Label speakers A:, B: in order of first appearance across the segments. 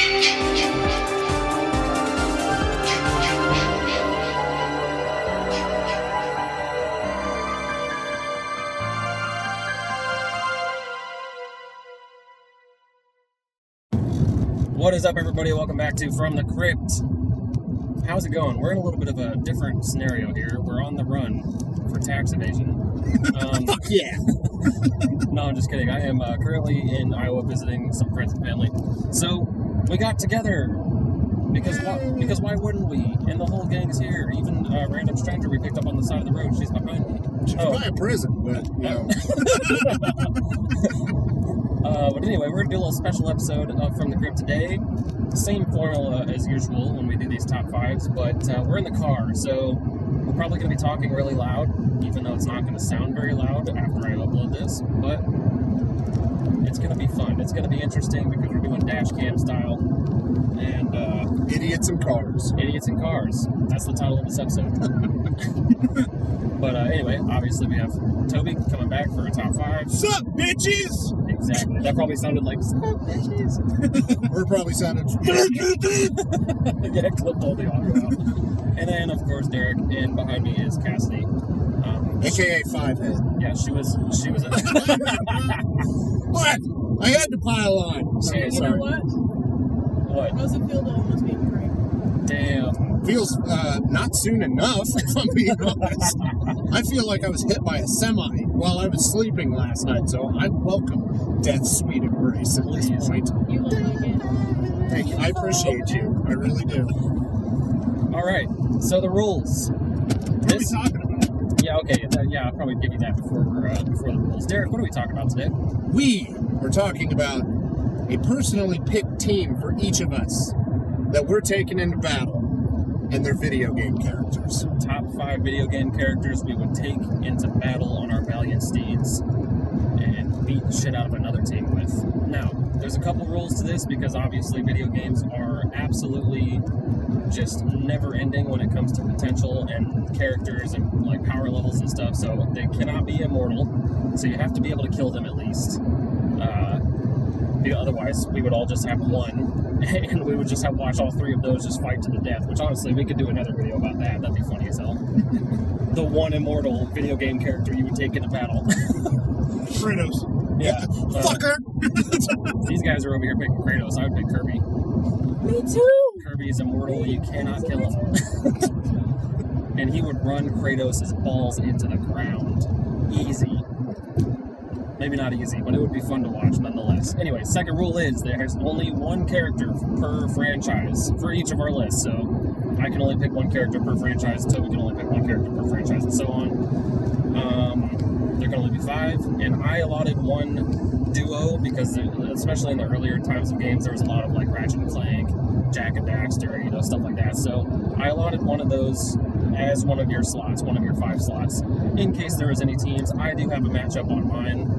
A: What is up, everybody? Welcome back to From the Crypt. How's it going? We're in a little bit of a different scenario here. We're on the run for tax evasion.
B: Fuck yeah!
A: No, I'm just kidding. I am currently in Iowa visiting some friends and family. So, we got together because why wouldn't we? And the whole gang's here. Even a random stranger we picked up on the side of the road. She's behind me.
B: She's probably in prison, but, you know.
A: But anyway, we're going to do a little special episode of From the Crypt today. Same formula as usual when we do these top fives, but we're in the car, so we're probably going to be talking really loud, even though it's not going to sound very loud after I upload this, but it's going to be fun. It's going to be interesting because we're doing dash cam style, and
B: Idiots in Cars.
A: Idiots in Cars. That's the title of this episode. But anyway, obviously we have Toby coming back for a top five.
B: Sup, bitches?
A: Exactly. That probably sounded like, sup, bitches?
B: Or probably sounded...
A: Yeah, clipped all the audio out. And then, of course, Derek, and behind me is Cassidy.
B: AKA Fivehead.
A: Yeah, she was
B: What? I had to pile on.
A: Hey,
C: You know what?
A: What?
C: How's it feel to almost be great?
A: Damn.
B: Feels not soon enough, if I'm being honest. I feel like I was hit by a semi while I was sleeping last night, so I welcome death's sweet embrace at this point.
C: You will make it.
B: Thank you. I appreciate you. I really do.
A: All right. So the rules.
B: What are we talking about?
A: Yeah. Okay. I'll probably give you that before the rules. Derek, what are we talking about today?
B: We are talking about a personally picked team for each of us that we're taking into battle, and their video game characters.
A: Top 5 video game characters we would take into battle on our valiant steeds and beat the shit out of another team with. Now, there's a couple rules to this because obviously video games are absolutely just never ending when it comes to potential and characters and like power levels and stuff, so they cannot be immortal, so you have to be able to kill them at least. Otherwise, we would all just have one, and we would just have watch all 3 of those just fight to the death, which honestly, we could do another video about that. That'd be funny as hell. The one immortal video game character you would take into battle.
B: Kratos.
A: Yeah.
B: Fucker!
A: These guys are over here picking Kratos. I would pick Kirby.
C: Me too!
A: Kirby is immortal. You cannot kill him. And he would run Kratos' balls into the ground. Easy. Maybe not easy, but it would be fun to watch nonetheless. Anyway, second rule is there's only one character per franchise for each of our lists. So I can only pick one character per franchise, Toby can only pick one character per franchise, and so on. There can only be 5, and I allotted one duo because, especially in the earlier times of games, there was a lot of like Ratchet and Clank, Jak and Daxter, stuff like that. So I allotted one of those as one of your slots, one of your 5 slots, in case there was any teams. I do have a matchup on mine,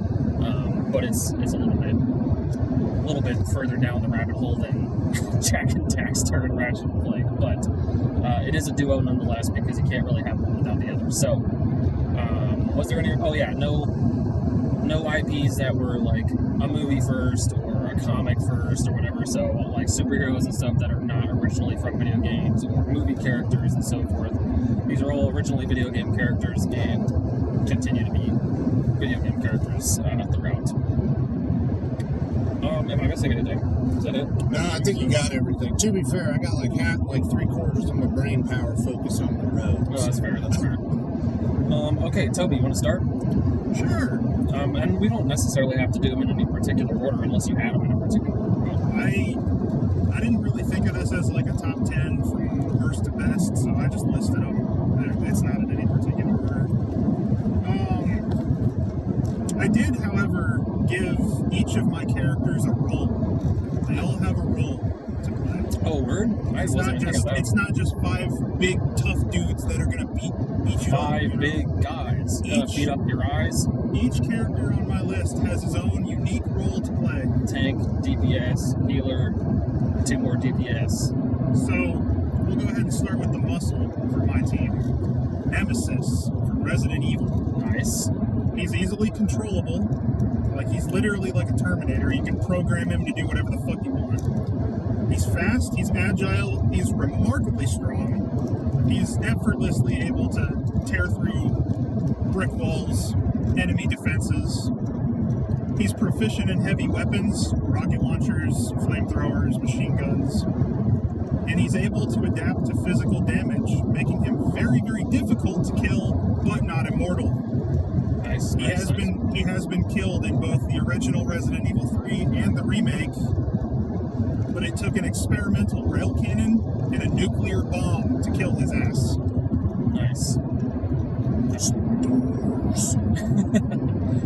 A: but it's a little bit further down the rabbit hole than Jak and Daxter and Ratchet and Clank, but it is a duo nonetheless because you can't really have one without the other. So, was there any? Oh yeah, no IPs that were like a movie first or a comic first or whatever. So like superheroes and stuff that are not originally from video games or movie characters and so forth. These are all originally video game characters and continue to be video game characters throughout. Am I missing anything? Is that it?
B: No, I think you got everything. To be fair, I got like 3/4 of my brain power focused on the road.
A: Oh, that's fair. That's fair. Okay, Toby, you want to start?
B: Sure.
A: And we don't necessarily have to do them in any particular order unless you had them in a particular order.
D: I didn't really think of this as like a top 10 from worst to best, so I just listed them. It's not in any particular order. I did, however, give each of my characters a role. They all have a role to play.
A: Oh, word?
D: It's not just 5 big tough dudes that are going to beat you up.
A: 5 big guys. Beat up your eyes.
D: Each character on my list has his own unique role to play.
A: Tank, DPS, healer, 2 more DPS.
D: So, we'll go ahead and start with the muscle for my team. Nemesis from Resident Evil.
A: Nice.
D: He's easily controllable. Like, he's literally like a Terminator. You can program him to do whatever the fuck you want. He's fast, he's agile, he's remarkably strong. He's effortlessly able to tear through brick walls, enemy defenses. He's proficient in heavy weapons, rocket launchers, flamethrowers, machine guns. And he's able to adapt to physical damage, making him very, very difficult to kill, but not immortal.
A: Nice.
D: He has been killed in both the original Resident Evil 3 and the remake, but it took an experimental rail cannon and a nuclear bomb to kill his ass.
A: Nice.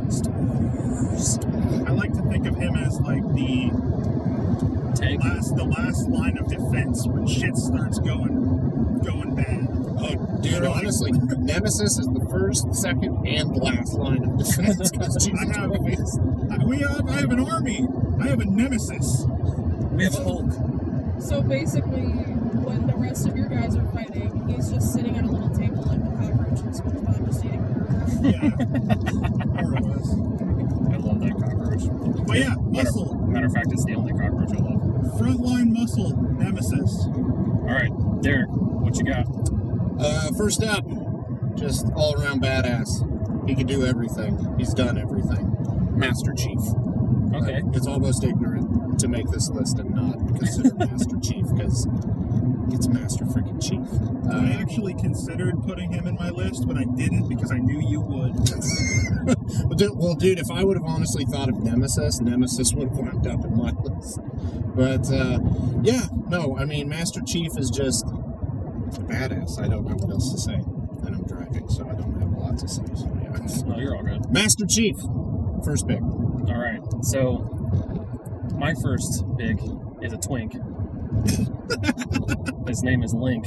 A: Stars.
D: I like to think of him as like the
A: Tank.
D: last line of defense when shit starts going bad.
B: Oh, dude, honestly, Nemesis is the first, second, and last line of defense.
D: I have an army. I have a nemesis.
A: We have a Hulk.
C: So basically, when the rest of your guys are fighting, he's just sitting at a little table like the cockroach and SpongeBob just eating her.
D: Yeah. More or less.
A: I love that cockroach.
D: But yeah, muscle.
A: Matter of fact, it's the only cockroach I love.
D: Frontline muscle, nemesis.
A: All right, Derek, what you got?
B: First up, just all-around badass. He can do everything. He's done everything. Master Chief.
A: Okay.
B: It's almost ignorant to make this list and not consider Master Chief, because it's Master freaking Chief.
D: I actually considered putting him in my list, but I didn't because I knew you would.
B: Well, dude, if I would have honestly thought of Nemesis would have wound up in my list. But, yeah, no, I mean, Master Chief is just a badass. I don't know what else to say. And I'm driving, so I don't have a lot to say, so yeah.
A: No, you're all good.
B: Master Chief, first pick.
A: All right, so my first pick is a twink. His name is Link.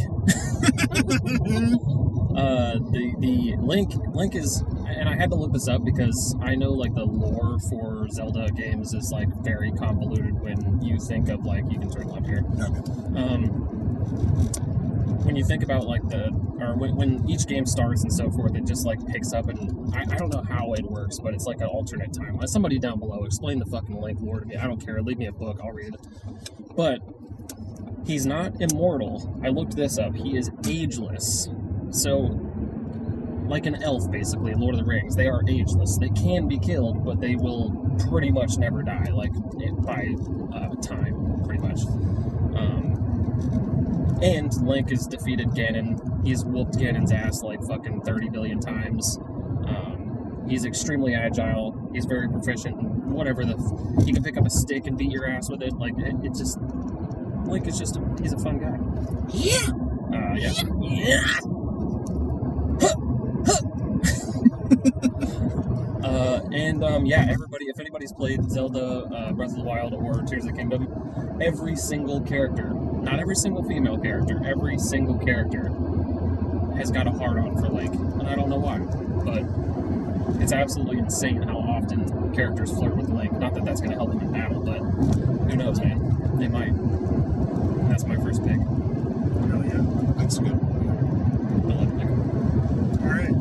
A: The Link is, and I had to look this up because I know like the lore for Zelda games is like very convoluted when you think of like, you can turn left here. When you think about like when each game starts and so forth, it just like picks up, and I don't know how it works, but it's like an alternate timeline. Somebody down below explain the fucking Link lore to me. I don't care. Leave me a book. I'll read it. But he's not immortal. I looked this up. He is ageless. So, like an elf, basically, in Lord of the Rings, they are ageless. They can be killed, but they will pretty much never die, like by time, pretty much. And Link has defeated Ganon. He's whooped Ganon's ass like fucking 30 billion times. He's extremely agile. He's very proficient in whatever he can pick up a stick and beat your ass with it. Like, it just... Link is just he's a fun guy. Yeah. Yeah. Everybody, if anybody's played Zelda, Breath of the Wild, or Tears of the Kingdom, every single character, not every single female character, every single character has got a hard-on for Link, and I don't know why, but it's absolutely insane how often characters flirt with Link. Not that that's going to help them in battle, but who knows, man? They might. And that's my first pick.
D: Hell yeah.
B: That's good.
A: I love Link.
D: Alright.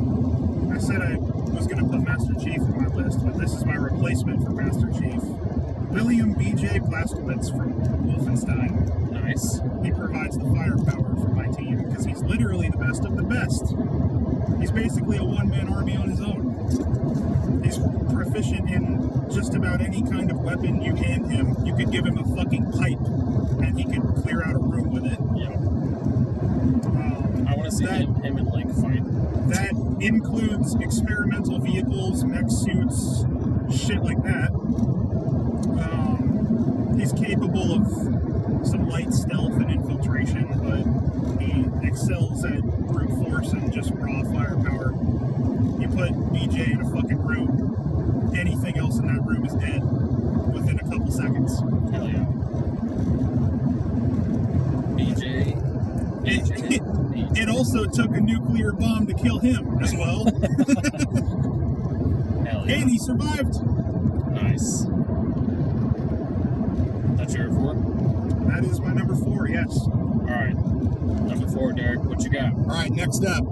D: I said I was going to put Master Chief on my list, but this is my replacement for Master Chief. William B.J. Blazkowicz from Wolfenstein.
A: Nice.
D: He provides the firepower for my team because he's literally the best of the best. He's basically a one-man army on his own. He's proficient in just about any kind of weapon you hand him. You could give him a fucking pipe, and he could clear out a room with it.
A: Yeah. I want to see him and Link fight.
D: That includes experimental vehicles, mech suits, shit like that. He's capable of some light stealth and infiltration, but he excels at brute force and just raw firepower. You put BJ in a fucking room, anything else in that room is dead within a couple seconds.
A: Hell yeah. BJ.
D: It also took a nuclear bomb to kill him as well.
A: Hell yeah.
D: And he survived.
A: Nice. That's your 4?
D: That is my number 4, yes.
A: Alright. Number 4, Derek, what you got?
B: Alright, next up.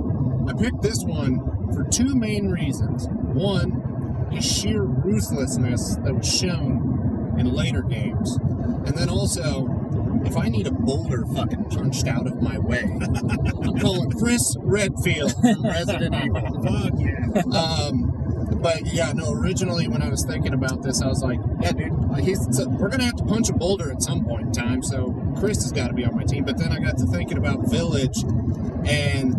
B: I picked this one for two main reasons. One, the sheer ruthlessness that was shown in later games. And then also, if I need a boulder fucking punched out of my way, I'm calling Chris Redfield from Resident Evil.
D: Fuck yeah.
B: But yeah, no, originally when I was thinking about this, I was like, yeah, dude, we're going to have to punch a boulder at some point in time, so Chris has got to be on my team. But then I got to thinking about Village, and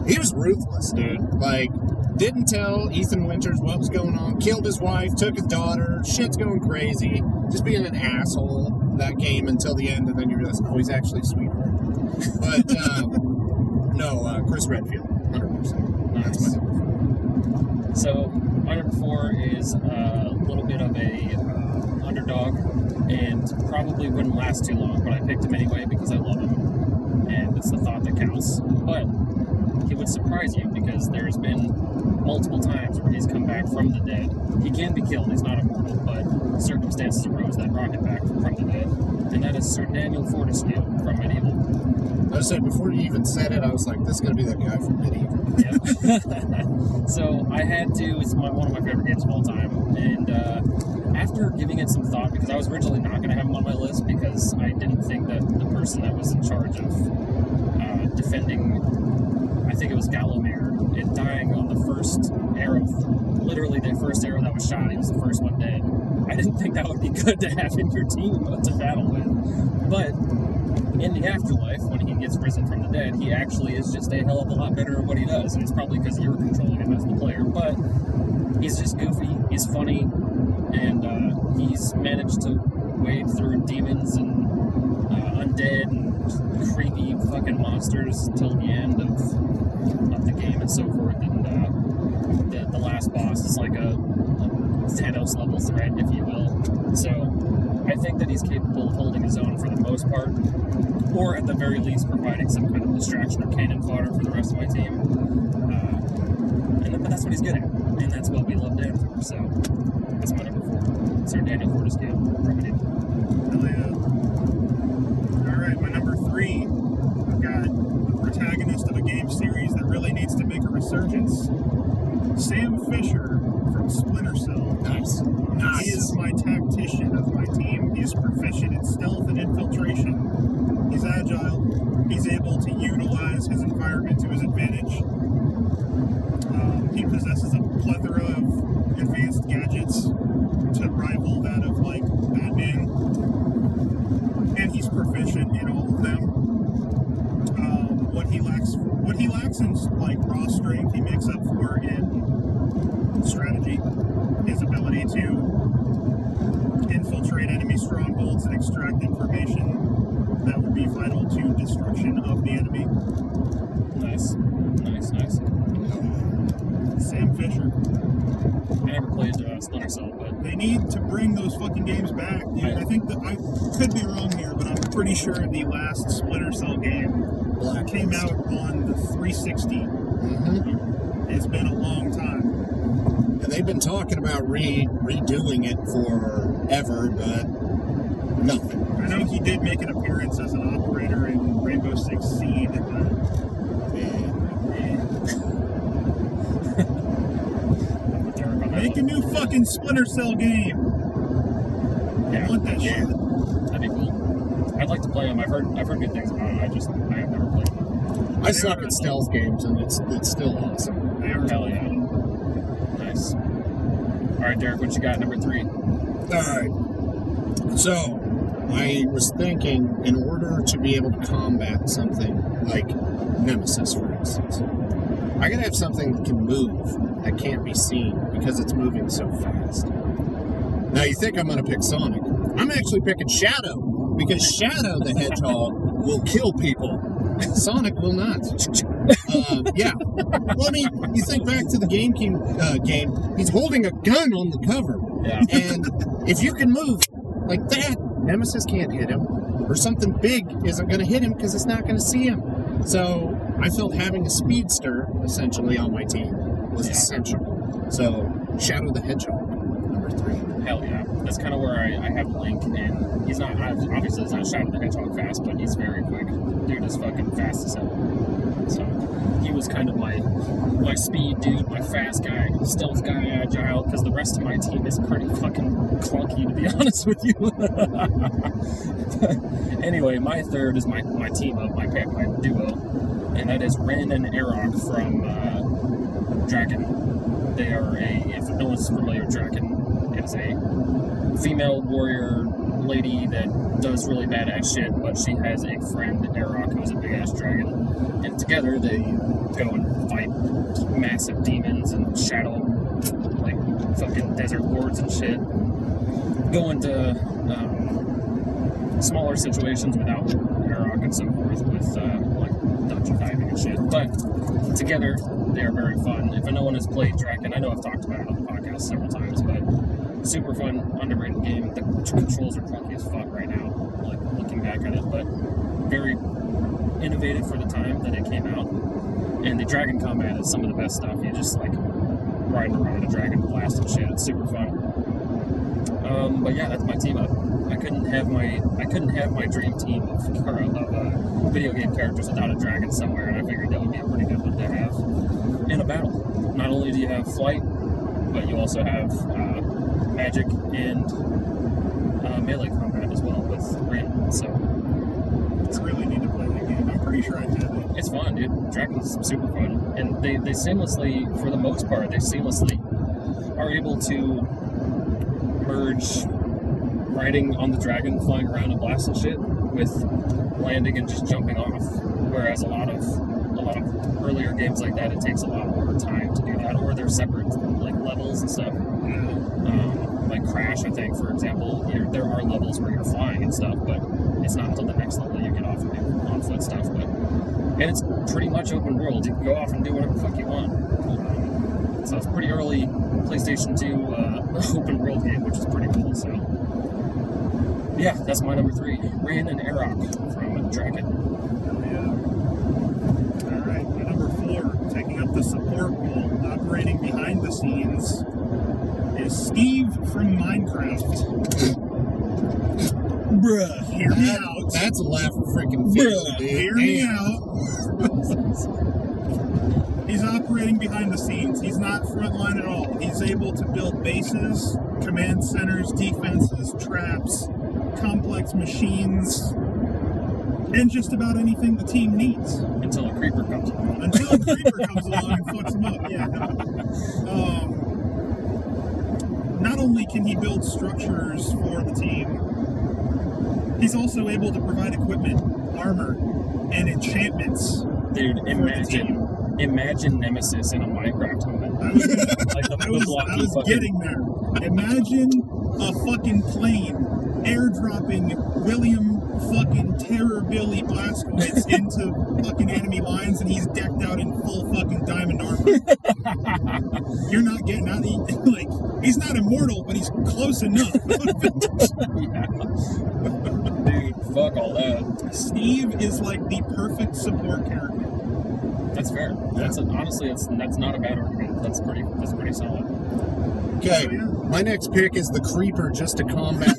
B: he was ruthless, dude. Like, didn't tell Ethan Winters what was going on, killed his wife, took his daughter, shit's going crazy, just being an asshole that game until the end, and then you realize, oh, he's actually a sweetheart. But, no, Chris Redfield, 100%.
A: Nice.
B: That's my number 4.
A: So, my number 4 is a little bit of a underdog, and probably wouldn't last too long, but I picked him anyway because I love him, and it's the thought that counts. But he would surprise you because there's been multiple times where he's come back from the dead. He can be killed, he's not immortal, but circumstances arose that brought him back from the dead, and that is Sir Daniel Fortescue from Medieval.
B: I was saying, before you even said it, I was like, this is going to be that guy from Medieval.
A: Yep. So I had to, it's one of my favorite games of all time, and after giving it some thought, because I was originally not going to have him on my list because I didn't think that the person that was in charge of defending, I think it was Gallowmere, and dying on the first arrow, literally the first arrow that was shot, he was the first one dead. I didn't think that would be good to have in your team to battle with. But in the afterlife, when he gets risen from the dead, he actually is just a hell of a lot better at what he does. And it's probably because you're controlling him as the player. But he's just goofy, he's funny, and he's managed to wade through demons and undead and creepy fucking monsters till the end of the game and so forth. And the last boss is like a Thanos level threat, if you will. So I think that he's capable of holding his own for the most part, or at the very least providing some kind of distraction or cannon fodder for the rest of my team. But that's what he's good at, and that's what we love Dan for. So that's my number 4. Sir Daniel Fortescue from Medieval.
D: Hell yeah. Alright, my number 3, I've got the protagonist of a game series that really needs to make a resurgence. Sam Fisher from Splinter Cell.
B: Nice.
D: He is my tactician of my team. He's proficient in stealth and infiltration. He's agile. He's able to utilize his environment to his advantage. He possesses a plethora of advanced gadgets to rival that of, like, Batman. And he's proficient in all of them. What he lacks in, like, raw strength, he makes up for in strategy. His ability to infiltrate enemy strongholds and extract information that would be vital to destruction of the enemy.
A: Nice.
D: Sam Fisher.
A: I never played Splinter Cell, but
D: They need to bring those fucking games back, dude. I think that I could be wrong here, but I'm pretty sure the last Splinter Cell game came out on the 360.
B: Mm-hmm.
D: It's been a long time.
B: And they've been talking about redoing it forever, but nothing.
D: I know he did make an appearance as an operator in Rainbow Six Siege, but make a new fucking Splinter Cell game. I want that shit.
A: That'd be cool. I'd like to play them. I've heard good things about it. I have never played them.
B: I suck at stealth games, and it's still awesome.
D: They are
A: Hell yeah. Nice. All right, Derek, what you got? Number 3.
B: All right. So, I was thinking, in order to be able to combat something like Nemesis, for instance, I gotta have something that can move, that can't be seen, because it's moving so fast. Now, you think I'm gonna pick Sonic. I'm actually picking Shadow, because Shadow the Hedgehog will kill people. Sonic will not. Yeah. Well, I mean, you think back to the game, he's holding a gun on the cover.
A: Yeah.
B: And if you can move like that, Nemesis can't hit him. Or something big isn't going to hit him because it's not going to see him. So I felt having a speedster, essentially, on my team was essential. So, Shadow the Hedgehog, number 3.
A: Hell yeah. That's kind of where I have Link, and he's not, obviously he's not Shadow the Hedgehog fast, but he's very quick. Dude is fucking fast as hell. So, he was kind of my speed dude, my fast guy, stealth guy, agile, because the rest of my team is pretty fucking clunky, to be honest with you. Anyway, my third is my team up, my duo, and that is Rin and Arok from Dragon. They are if no one's familiar with Dragon, it is a female warrior lady that does really badass shit, but she has a friend, Arok, who's a big-ass dragon. And together they go and fight massive demons and shadow, like, fucking desert lords and shit. Go into smaller situations without Arok and so forth with, like, dungeon diving and shit. But together, they are very fun. If no one has played Dragon, I know I've talked about it on the podcast several times, but super fun, underrated game. The controls are clunky as fuck right now, like, looking back at it, but very innovative for the time that it came out. And the dragon combat is some of the best stuff. You just, like, riding around a dragon, blasting shit. It's super fun. But yeah, that's my team up. I couldn't have my dream team of video game characters without a dragon somewhere, and I figured that would be a pretty good one to have in a battle. Not only do you have flight, but you also have magic and melee combat as well with Rin. So
D: I really need to play that game. I'm pretty sure I did it.
A: it's fun, dude. Dragon's super fun, and they seamlessly, for the most part, are able to merge riding on the dragon, flying around and blasting shit, with landing and just jumping off. Whereas a lot of earlier games like that, it takes a lot more time to do that, or they're separate like levels and stuff. Like Crash, I think, for example, there are levels where you're flying and stuff, but it's not until the next level that you get off and do on-foot stuff. And it's pretty much open world. You can go off and do whatever the fuck you want. So it's pretty early PlayStation 2 open world game, which is pretty cool. So yeah, that's my number 3, Rin and Arok from Dragon.
D: All right, my number 4, taking up the support role, operating behind the scenes, is Steve from Minecraft.
B: Bruh.
D: Hear me out.
B: That's a laugh of freaking field, dude.
D: Hear me out. He's operating behind the scenes. He's not frontline at all. He's able to build bases, command centers, defenses, traps, complex machines, and just about anything the team needs.
A: Until a creeper comes along.
D: Until a creeper comes along and fucks him up, yeah. Not only can he build structures for the team, he's also able to provide equipment, armor, and enchantments.
A: Dude, imagine Nemesis in a Minecraft helmet.
D: I was getting there. Imagine a fucking plane airdropping William fucking Terror Billy Blazkowicz into fucking enemy lines, and he's decked out in full fucking diamond armor. You're not getting out. Like, he's not immortal, but he's close enough.
A: Yeah. Dude, fuck all that.
D: Steve is like the perfect support character.
A: That's fair. Honestly, that's not a bad argument. That's pretty solid.
B: Okay, my next pick is the Creeper just to combat.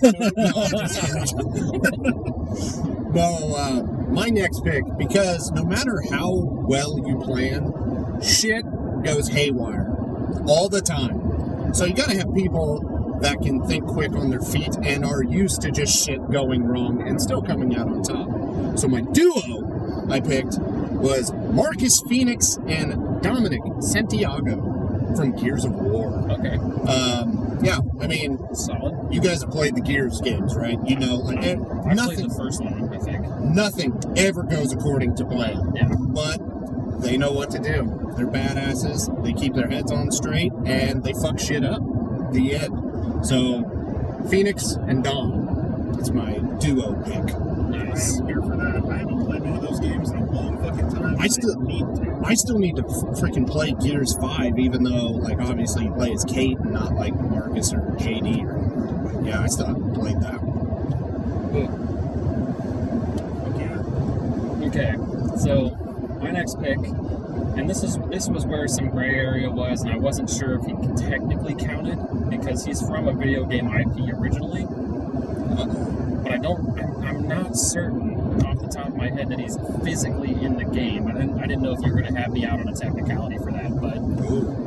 B: No, my next pick, because no matter how well you plan, shit goes haywire all the time. So you gotta have people that can think quick on their feet and are used to just shit going wrong and still coming out on top. So my duo I picked was Marcus Phoenix and Dominic Santiago from Gears of War.
A: Okay.
B: Yeah, I mean,
A: solid.
B: You guys have played the Gears games, right? You know, like
A: I
B: nothing.
A: played the first one, I think.
B: Nothing ever goes according to plan.
A: Yeah.
B: But they know what to do. They're badasses. They keep their heads on straight, and they fuck shit up. The end. So, Phoenix and Dom. That's my duo pick.
A: Nice.
D: I'm here for that. I haven't played one of those games in a long fucking time.
B: I still need to freaking play Gears 5, even though, like, obviously you play as Kate and not like Marcus or JD or whatever. But yeah, I still haven't played that one.
A: Okay, so my next pick, and this was where some gray area was, and I wasn't sure if he technically counted because he's from a video game IP originally. But I'm not certain off the top of my head that he's physically in the game. I didn't know if you were going to have me out on a technicality for that, but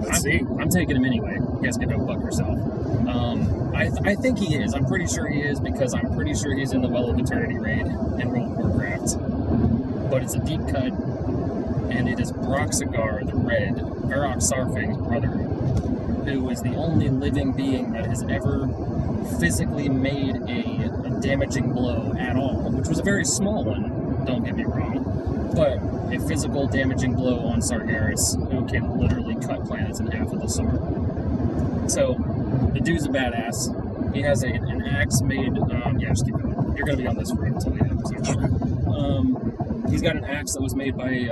B: Let's see.
A: I'm taking him anyway. You guys can go fuck yourself. I think he is. I'm pretty sure he is because I'm pretty sure he's in the Well of Eternity raid in World of Warcraft. But it's a deep cut, and it is Broxigar the Red, Varrock Sarfang's brother, who is the only living being that has ever physically made a damaging blow at all, which was a very small one, don't get me wrong, but a physical damaging blow on Sargeras who can literally cut planets in half with a sword. So, the dude's a badass. He has an axe made, just keep going. You're going to be on this for until the end. So. He's got an axe that was made by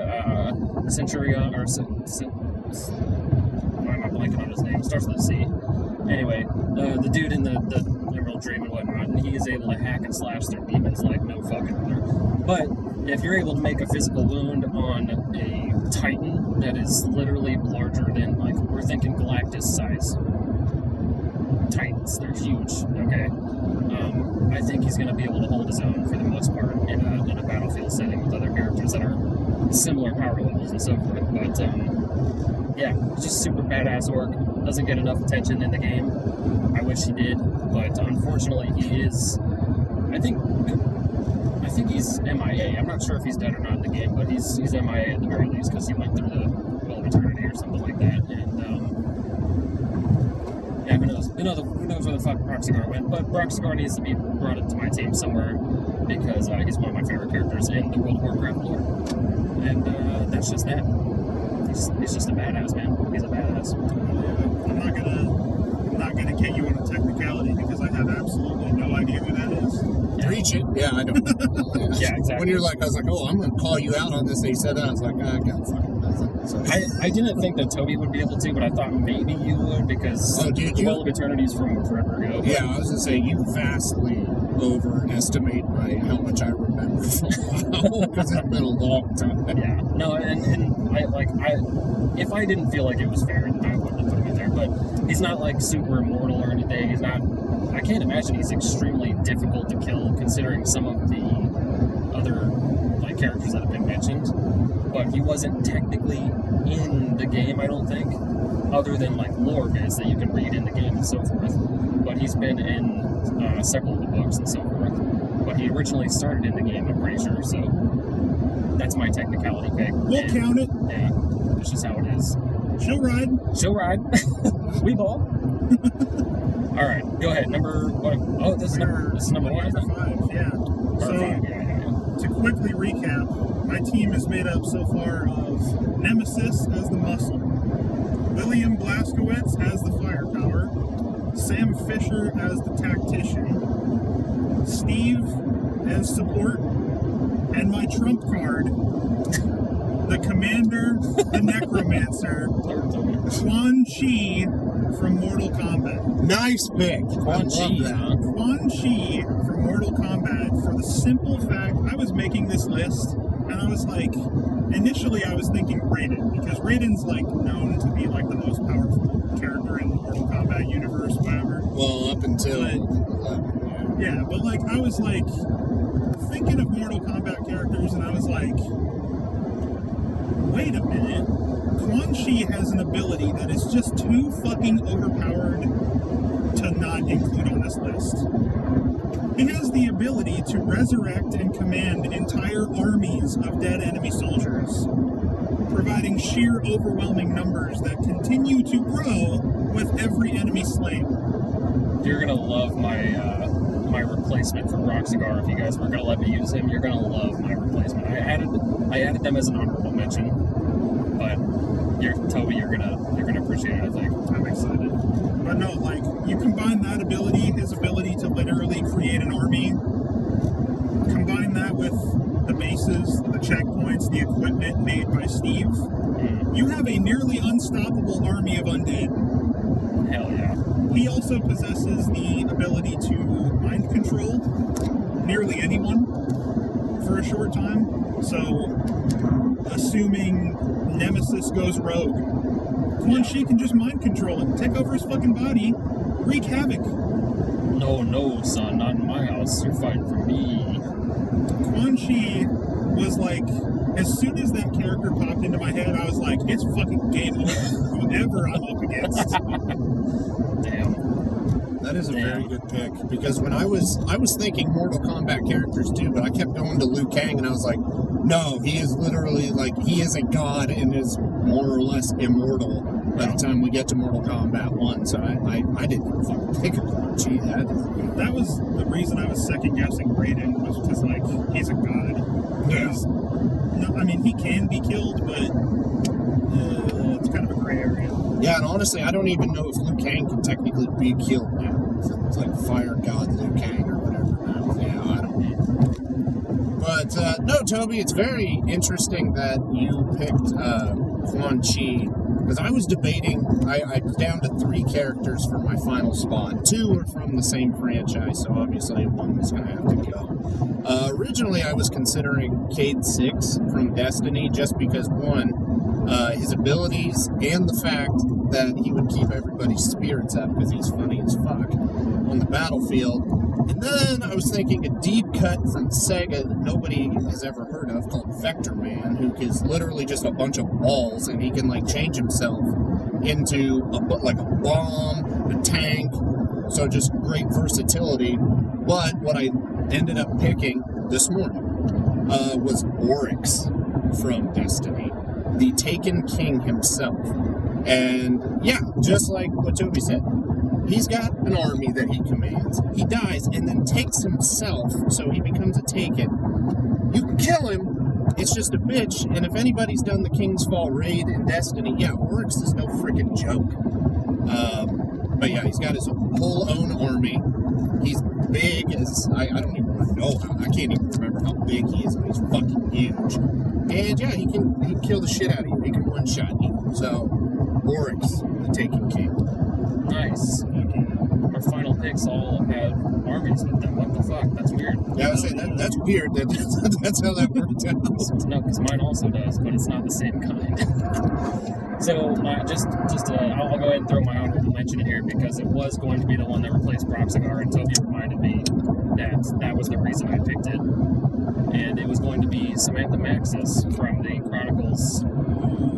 A: Centurion, or why am I blanking on his name? It starts with a C. Anyway, the dude in the Emerald Dream and whatnot, and he is able to hack and slash through demons like no fucking other. But if you're able to make a physical wound on a Titan that is literally larger than, like, we're thinking Galactus size Titans, they're huge, okay? I think he's going to be able to hold his own for the most part in a battlefield setting with other characters that are similar power levels and so forth. But, yeah, just super badass orc. Doesn't get enough attention in the game. I wish he did, but unfortunately he is, I think he's MIA. I'm not sure if he's dead or not in the game, but he's MIA at the very least because he went through the Well of Eternity or something like that. And yeah, who knows? Who knows where the fuck Broxigar went? But Broxigar needs to be brought into my team somewhere because he's one of my favorite characters in the World of Warcraft lore, and that's just that. He's just a badass, man. He's a badass.
D: I'm not gonna get you on a technicality because I have absolutely no idea who that is.
A: Yeah.
B: Reach it. Yeah, I don't.
A: Yeah, exactly.
B: When you're like, I was like, oh, I'm going to call you out on this. And he said that. I was like, I got fucking nothing. So,
A: I didn't think that Toby would be able to, but I thought maybe you would because Well of Eternity's from forever ago.
B: Yeah, I was going to say, you vastly overestimate how much I remember from WoW because it's been a long time.
A: Yeah. No, and if I didn't feel like it was fair, then I wouldn't have put him in there. But he's not like super immortal or anything. He's not. I can't imagine he's extremely difficult to kill considering some of the other like characters that have been mentioned. But he wasn't technically in the game, I don't think, other than like lore bits that you can read in the game and so forth. But he's been in several of the books and so forth. But he originally started in the game, I'm pretty sure. So that's my technicality pick.
D: We'll count it.
A: Yeah, it's just how it is.
D: She'll ride.
A: She'll ride. We ball. All right, go ahead. Number what? Oh, this is number one.
D: Number 5. Yeah.
A: Number
D: So
A: 5. Yeah.
D: to quickly recap, my team is made up so far of Nemesis as the muscle, William Blaskowitz as the firepower, Sam Fisher as the tactician, Steve as support, and my trump card, the commander, the necromancer, Quan Chi from Mortal Kombat.
B: Nice pick.
A: Quan Chi, huh?
D: Quan Chi from Mortal Kombat, for the simple fact, I was making this list, and I was like, initially I was thinking Raiden, because Raiden's like known to be like the most powerful character in the Mortal Kombat universe, whatever.
B: Well, up until 11,
D: Yeah, but like, I was like, thinking of Mortal Kombat characters, and I was like, wait a minute, Quan Chi has an ability that is just too fucking overpowered to not include on this list. He has the ability to resurrect and command entire armies of dead enemy soldiers, providing sheer overwhelming numbers that continue to grow with every enemy slain.
A: You're gonna love my replacement for Broxigar. If you guys were gonna let me use him, you're gonna love my replacement. I added them as an honorable mention, but Toby, you're gonna appreciate it, I think.
D: I'm excited. But no, like, you combine that ability, his ability to literally create an army, combine that with the bases, the checkpoints, the equipment made by Steve, you have a nearly unstoppable army of undead.
A: Hell yeah.
D: He also possesses the ability to mind control nearly anyone for a short time. So, assuming Nemesis goes rogue, Quan Chi can just mind control him, take over his fucking body, wreak havoc.
A: No, son, not in my house. You're fighting for me.
D: Quan Chi was like, as soon as that character popped into my head, I was like, it's fucking game over for whoever I'm up against.
A: Damn.
B: That is a very good pick, because when I was thinking Mortal Kombat characters too, but I kept going to Liu Kang, and I was like, no, he is literally like, he is a god and is more or less immortal by the time we get to Mortal Kombat 1, so I didn't fucking pick a Quan Chi.
D: That was the reason I was second guessing Raiden, was because like, he's a god. No, I mean, he can be killed, but it's kind of a gray area.
B: Yeah, and honestly, I don't even know if Liu Kang can technically be killed now. It's like Fire God Liu Kang or whatever now. Yeah, I don't know. But, no, Toby, it's very interesting that you picked Quan Chi, because I was debating, I was down to 3 characters for my final spot. 2 are from the same franchise, so obviously one was going to have to go. Originally, I was considering Cade 6 from Destiny, just because, one, his abilities and the fact that he would keep everybody's spirits up because he's funny as fuck on the battlefield. And then I was thinking a deep cut from Sega that nobody has ever heard of called Vector Man, who is literally just a bunch of balls, and he can like change himself into a bomb, a tank, so just great versatility. But what I ended up picking this morning was Oryx from Destiny, the Taken King himself. And yeah, just like what Toby said, he's got an army that he commands. He dies and then takes himself, so he becomes a Taken. You can kill him, it's just a bitch, and if anybody's done the King's Fall raid in Destiny, yeah, Oryx is no freaking joke. But yeah, he's got his whole own army. He's big as, I don't even know how, I can't even remember how big he is, but he's fucking huge. And yeah, he can kill the shit out of you. He can one-shot you. So, Oryx, the Taken King.
A: Nice. Our final picks all had armies with them. What the fuck? That's weird.
B: Yeah, I was saying, that's weird. That's how that worked out.
A: No, because mine also does, but it's not the same kind. So, I'll go ahead and throw my honorable mention in here, because it was going to be the one that replaced Proxagar, and Toby reminded me that was the reason I picked it. And it was going to be Samantha Maxis from the Chronicles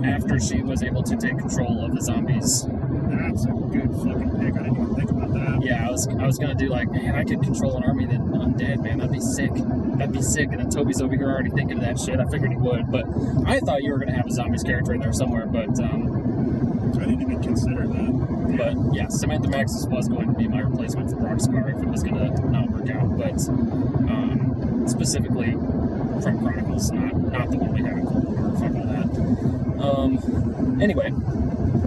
A: after she was able to take control of the zombies.
D: That's a good fucking pick. I didn't even think about that.
A: Yeah, I was gonna do like, man, I could control an army that undead, man. That'd be sick. And then Toby's over here already thinking of that shit. I figured he would, but I thought you were gonna have a zombies character in there somewhere. But
D: I didn't even consider that.
A: But yeah, Samantha Maxis was going to be my replacement for Proxagar if it was gonna not work out. But specifically from Chronicles, not the one we have in Cold War. Fuck all that. Anyway.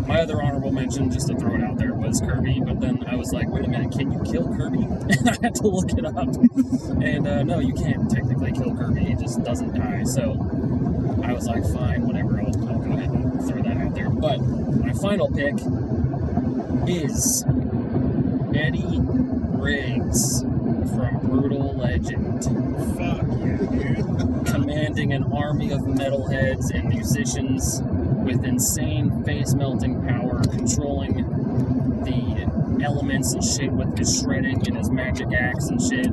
A: My other honorable mention, just to throw it out there, was Kirby, but then I was like, wait a minute, can you kill Kirby? And I had to look it up. And no, you can't technically kill Kirby, he just doesn't die. So I was like, fine, whatever, I'll go ahead and throw that out there. But my final pick is Eddie Riggs from Brutal Legend.
D: Fuck yeah, dude.
A: Commanding an army of metalheads and musicians with insane face-melting power, controlling the elements and shit with his shredding and his magic axe and shit.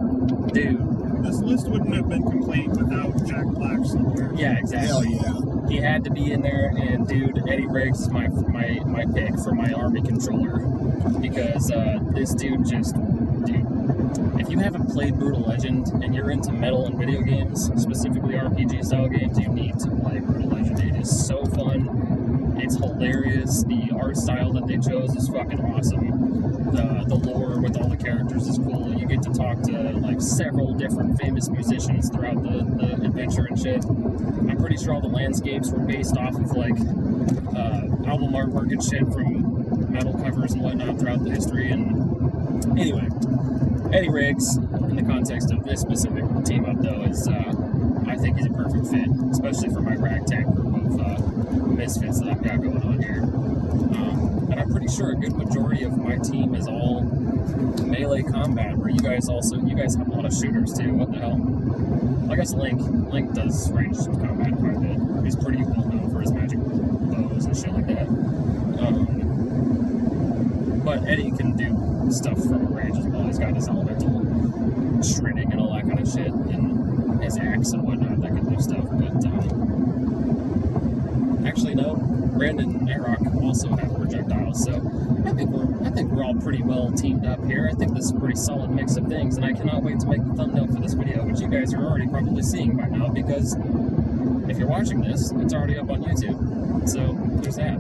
A: Dude.
D: This list wouldn't have been complete without Jack Black somewhere.
A: Yeah, exactly.
B: Hell yeah.
A: He had to be in there, and dude, Eddie Riggs is my pick for my army controller. Because this dude just... Dude, if you haven't played Brutal Legend and you're into metal and video games, specifically RPG style games, you need to play Brutal Legend. It is so fun. It's hilarious. The art style that they chose is fucking awesome. The lore with all the characters is cool. You get to talk to like several different famous musicians throughout the adventure and shit. I'm pretty sure all the landscapes were based off of like album artwork and shit from metal covers and whatnot throughout the history. And anyway, Eddie Riggs, in the context of this specific team up though, is I think he's a perfect fit, especially for my ragtag group of misfits that I've got going on here. And I'm pretty sure a good majority of my team is all melee combat, where you guys have a lot of shooters too. What the hell? I guess Link does ranged combat quite a bit. He's pretty well known for his magic bows and shit like that. But Eddie can do stuff from a range as well. He's got his elemental shredding and all that kind of shit, and his axe and whatnot that can do stuff. But actually, no. Brandon and Arok also have projectiles, so I think we're all pretty well teamed up here. I think this is a pretty solid mix of things, and I cannot wait to make the thumbnail for this video, which you guys are already probably seeing by now, because if you're watching this, it's already up on YouTube. So there's that.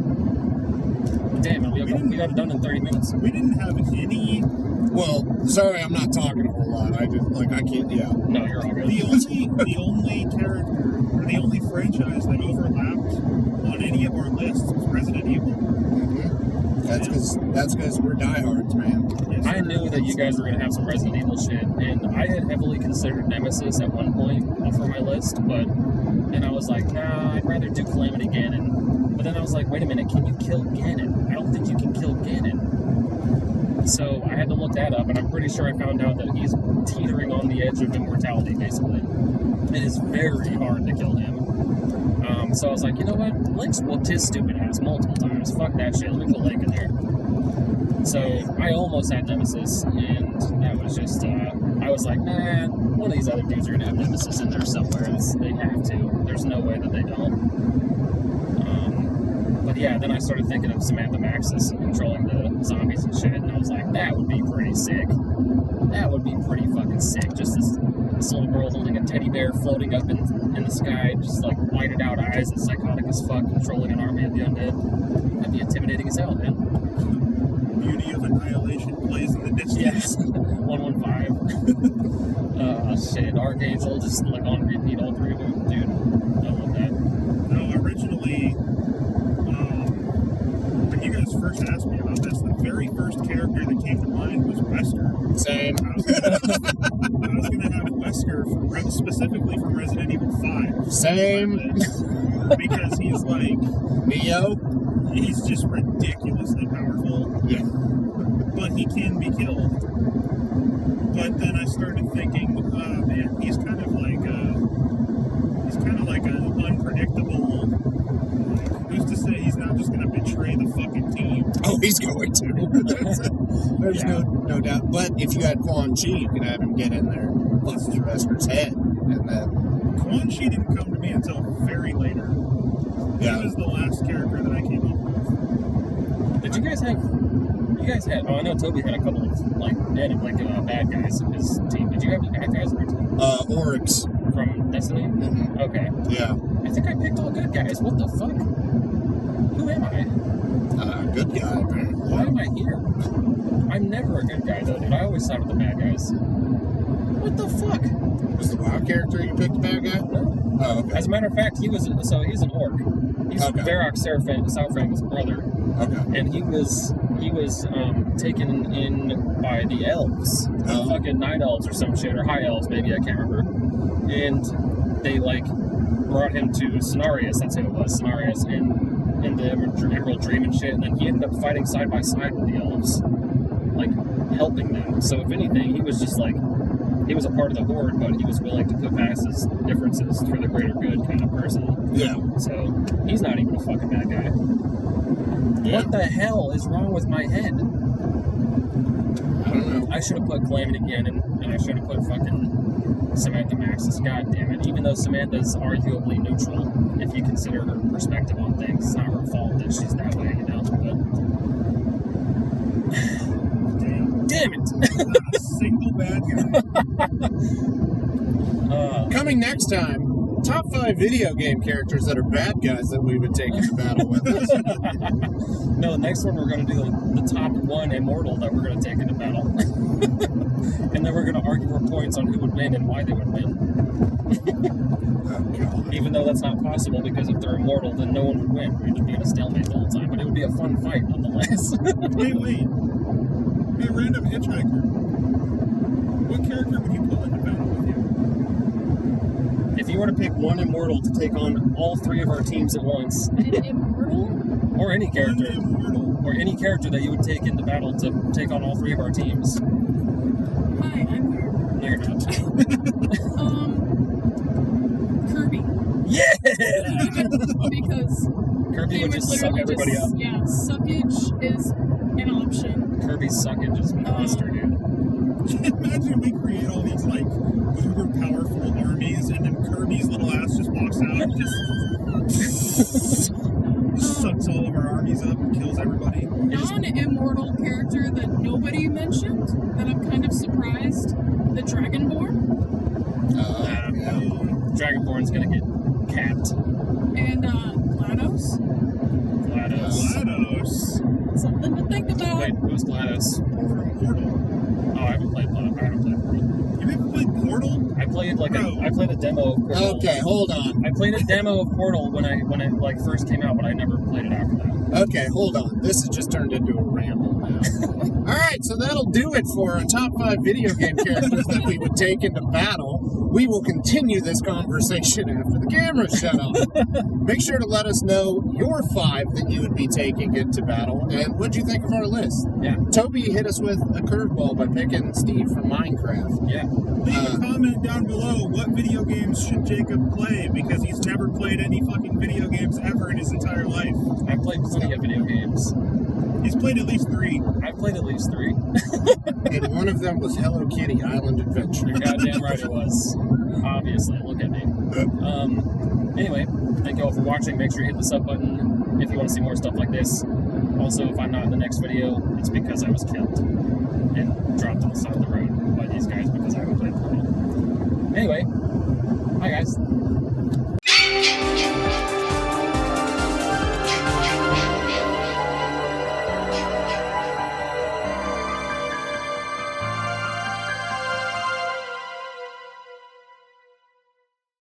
A: Damn it, we got it done in 30 minutes.
D: We didn't have any.
B: Well, sorry, I'm not talking a whole lot. I can't. Yeah.
A: No, you're all good.
D: The only character or the only franchise that overlapped on any of our lists was Resident Evil.
B: Mm-hmm. That's because we're diehards, man.
D: Yes,
A: I knew that you guys were going to have some Resident Evil shit, and I had heavily considered Nemesis at one point for my list, and I was like, nah, I'd rather do Calamity Ganon. But then I was like, wait a minute, can you kill Ganon? I don't think you can kill Ganon. So I had to look that up, and I'm pretty sure I found out that he's teetering on the edge of immortality, basically. It is very hard to kill him. So I was like, you know what? Link's whooped his stupid ass multiple times. Fuck that shit. Let me put Link in there. So I almost had Nemesis, and that was just, I was like, nah, one of these other dudes are going to have Nemesis in there somewhere. They have to. There's no way that they don't. But yeah, then I started thinking of Samantha Maxis controlling the zombies and shit, and I was like, that would be pretty sick. That would be pretty fucking sick. Just this little girl holding a teddy bear floating up in the sky, just like whited out eyes and psychotic as fuck, controlling an army of the undead. That'd be intimidating as hell, man.
D: Beauty of Annihilation plays in the distance.
A: Yes. 115. Shit, Archangel just like on repeat all three of them. Dude, I love that.
D: No, originally, when you guys first asked me about this, the very first character that came to mind was Wesker.
B: Same.
D: I was gonna have Wesker specifically from Resident Evil 5.
B: Same.
D: Because he's like
B: Neo.
D: He's just ridiculously powerful.
B: Yeah.
D: But he can be killed. But then I started thinking, man, he's kind of like an unpredictable. Who's to say he's not just going to betray the fucking team?
B: Oh, he's going to. There's no doubt. But if you had Quan Chi, you could have him get in there, bust Wesker's head, and then.
D: Quan Chi didn't come to me until very later.
B: Yeah.
D: He was the last character that I came up with.
A: Did you guys have? Oh, I know Toby had a couple of bad guys in his team. Did you have any bad guys in your team?
B: Oryx.
A: From Destiny?
B: Mm-hmm.
A: Okay.
B: Yeah.
A: I think I picked all good guys. What the fuck? Who am I?
B: Good guy, man.
A: Why am I here? I'm never a good guy, though, dude. I always side with the bad guys. What the fuck?
B: Was the WoW character you picked a bad guy?
A: No.
B: Oh, okay.
A: As a matter of fact, he's an orc. He's
B: Okay.
A: Varrock Saurfang's brother.
B: Okay.
A: And he was taken in by the elves, fucking night elves or some shit, or high elves maybe, I can't remember. And they brought him to Cenarius, that's who it was, Cenarius, in the Emerald Dream and shit. And then he ended up fighting side by side with the elves, helping them. So if anything, he was just he was a part of the horde, but he was willing to put past his differences for the greater good kind of person.
B: Yeah.
A: So he's not even a fucking bad guy.
B: Yeah.
A: What the hell is wrong with my head?
B: I don't know.
A: I should have put Calamity Ganon, and I should have put fucking Samantha Maxis. God damn it. Even though Samantha's arguably neutral, if you consider her perspective on things, it's not her fault that she's that way, you know? But... Damn it!
D: Not a single bad guy.
B: Coming next time, top 5 video game characters that are bad guys that we would take into battle with us.
A: No, the next one we're going to do the top 1 immortal that we're going to take into battle. And then we're going to argue our points on who would win and why they would win.
B: Oh, God.
A: Even though that's not possible, because if they're immortal, then no one would win. We'd just be in a stalemate the whole time. But it would be a fun fight, nonetheless.
D: Hey, wait. Hey, random hitchhiker. What character would you pull into battle with you?
A: If you were to pick one immortal to take on all 3 of our teams at once,
C: An immortal?
A: or any character,
D: One immortal.
A: or any character that you would take into battle to take on all 3 of our teams.
C: Hi, I'm here.
A: No, you're not.
C: Kirby.
A: Yeah!
C: Because
A: Kirby
C: he
A: would just suck
C: literally
A: everybody up.
C: Yeah, suckage is an option.
A: Kirby's sucking just monster, dude.
D: Imagine we create all these like uber powerful armies, and then Kirby's little ass just walks out and just sucks all of our armies up and kills everybody.
C: Non-immortal character that nobody mentioned, that I'm kind of surprised, the Dragonborn.
A: Dragonborn's gonna get capped.
C: And GLaDOS.
D: GLaDOS.
C: Something to think about.
A: Wait, who's GLaDOS?
D: From Portal.
A: Oh, I haven't played Portal.
D: You ever played Portal?
A: I played
D: Bro.
A: I played a demo of Portal.
B: Okay, hold on.
A: I played a demo of Portal when it like first came out, but I never played it after that.
B: Okay, hold on. This has just turned into a ramble now. Alright, so that'll do it for our top 5 video game characters that we would take into battle. We will continue this conversation after the cameras shut off. Make sure to let us know your 5 that you would be taking into battle, and what'd you think of our list?
A: Yeah.
B: Toby hit us with a curveball by picking Steve from Minecraft.
A: Yeah.
D: Leave a comment down below, what video games should Jacob play, because he's never played any fucking video games ever in his entire life.
A: I've played plenty of video games.
D: He's played at least 3.
A: I've played at least 3.
B: And one of them was Hello Kitty Island Adventure.
A: You're goddamn right it was. Obviously, look at me. Anyway, thank you all for watching. Make sure you hit the sub button if you want to see more stuff like this. Also, if I'm not in the next video, it's because I was killed and dropped on the side of the road by these guys because I haven't played Portal. Anyway, bye guys.